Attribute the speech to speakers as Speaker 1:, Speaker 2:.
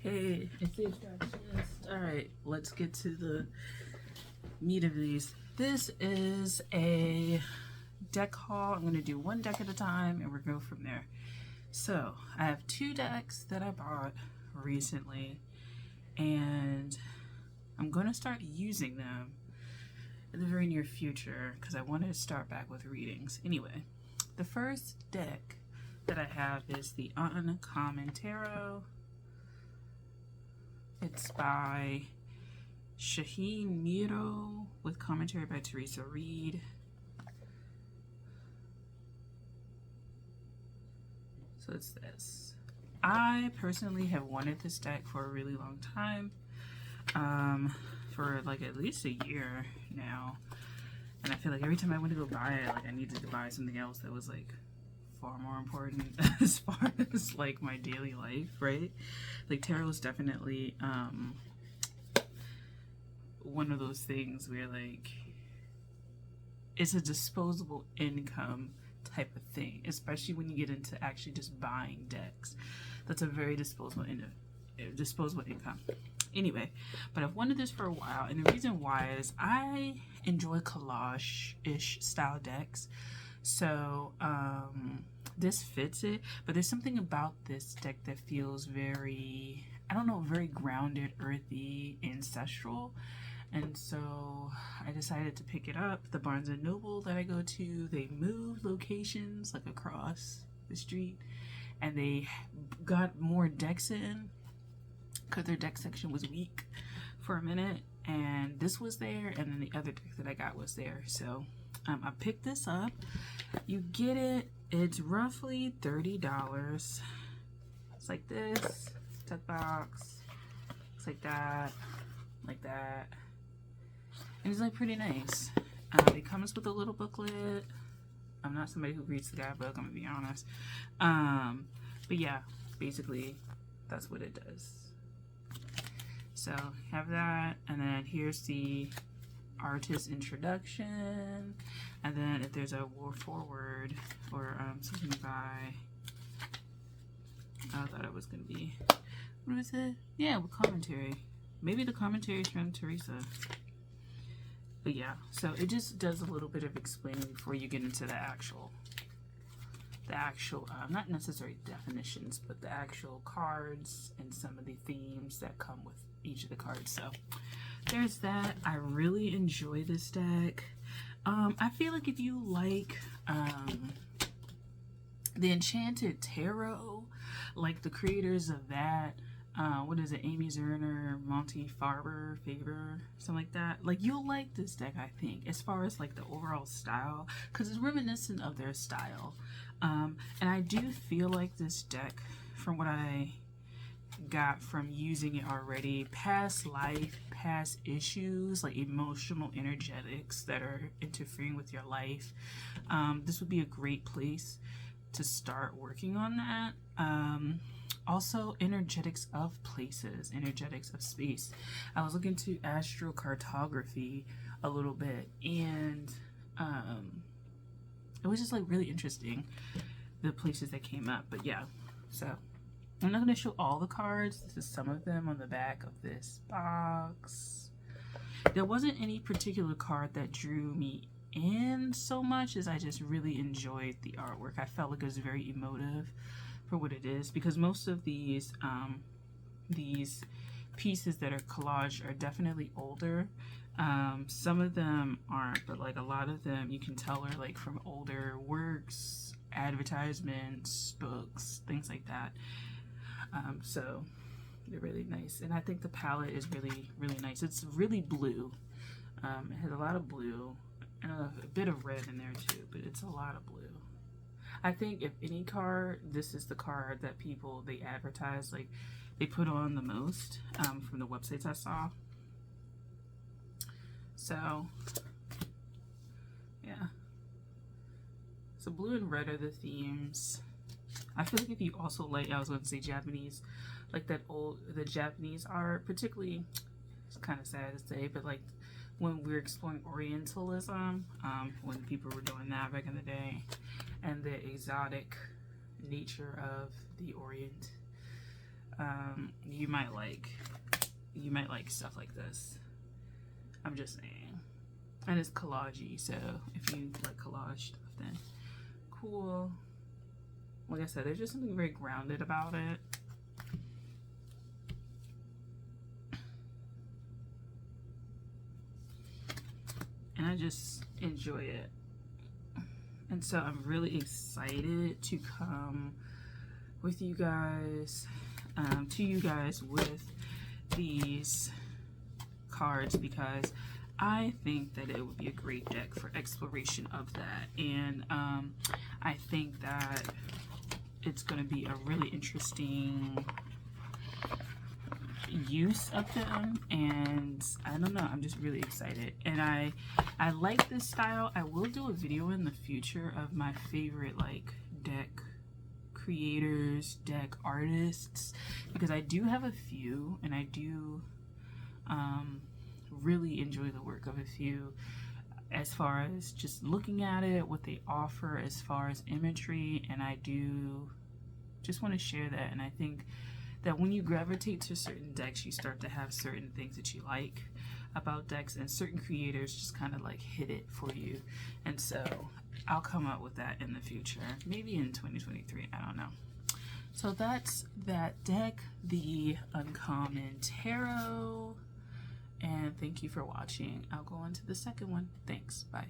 Speaker 1: Hey, it's the abstractionist. Alright, let's get to the meat of these. This is a deck haul. I'm going to do one deck at a time and we're going to go from there. So, I have two decks that I bought recently and I'm going to start using them in the very near future because I wanted to start back with readings. Anyway, the first deck that I have is the Uncommon Tarot. It's by Shaheen Miro with commentary by Teresa Reed. So it's this. I personally have wanted this deck for a really long time, for like at least a year now. And I feel like every time I went to go buy it, like I needed to buy something else that was like far more important as far as like my daily life, right? Like tarot is definitely one of those things where like it's a disposable income type of thing, especially when you get into actually just buying decks. That's a very disposable income. Anyway, but I've wanted this for a while, and the reason why is I enjoy collage-ish style decks. So this fits it, but there's something about this deck that feels very, I don't know, very grounded, earthy, ancestral. And so I decided to pick it up. The Barnes & Noble that I go to, they moved locations like across the street, and they got more decks in because their deck section was weak for a minute, and this was there, and then the other deck that I got was there. So I picked this up. You get it, it's roughly $30. It's like this, tuck box, looks like that, and it's like pretty nice. It comes with a little booklet. I'm not somebody who reads the guidebook, I'm gonna be honest. But yeah, basically that's what it does. So have that, and then here's the artist introduction, and then if there's a forward or something by, I thought it was gonna be, what was it? Yeah, with commentary. Maybe the commentary is from Teresa. But yeah, so it just does a little bit of explaining before you get into the actual not necessarily definitions, but the actual cards and some of the themes that come with each of the cards. So there's that. I really enjoy this deck. I feel like if you like the Enchanted Tarot, like the creators of that, what is it, Amy Zerner, Monty Faber, something like that, like you'll like this deck, I think, as far as like the overall style, because it's reminiscent of their style. And I do feel like this deck, from what I got from using it already, past life, past issues, like emotional energetics that are interfering with your life, this would be a great place to start working on that. Also, energetics of places, energetics of space. I was looking to astrocartography a little bit, and it was just like really interesting, the places that came up. But yeah, so I'm not going to show all the cards. This is some of them on the back of this box. There wasn't any particular card that drew me in so much as I just really enjoyed the artwork. I felt like it was very emotive for what it is, because most of these pieces that are collage are definitely older. Some of them aren't, but like a lot of them you can tell are like from older works, advertisements, books, things like that. So they're really nice, and I think the palette is really, really nice. It's really blue. It has a lot of blue and a bit of red in there too, but it's a lot of blue. I think if any card, this is the card that people, they advertise, like they put on the most, from the websites I saw. So yeah, so blue and red are the themes. I feel like if you also like, I was going to say Japanese, like the Japanese art, particularly, it's kind of sad to say, but like when we were exploring Orientalism, when people were doing that back in the day, and the exotic nature of the Orient, you might like stuff like this. I'm just saying. And it's collage-y, so if you like collage stuff, then cool. Like I said, there's just something very grounded about it. And I just enjoy it. And so I'm really excited to come with you guys, to you guys with these cards, because I think that it would be a great deck for exploration of that. And I think that it's going to be a really interesting use of them, and I don't know, I'm just really excited. And I like this style. I will do a video in the future of my favorite like deck creators, deck artists, because I do have a few, and I do really enjoy the work of a few, as far as just looking at it, what they offer as far as imagery. And I do just want to share that. And I think that when you gravitate to certain decks, you start to have certain things that you like about decks, and certain creators just kind of like hit it for you. And so I'll come up with that in the future, maybe in 2023, I don't know. So that's that deck, the Uncommon Tarot. And thank you for watching. I'll go on to the second one. Thanks. Bye.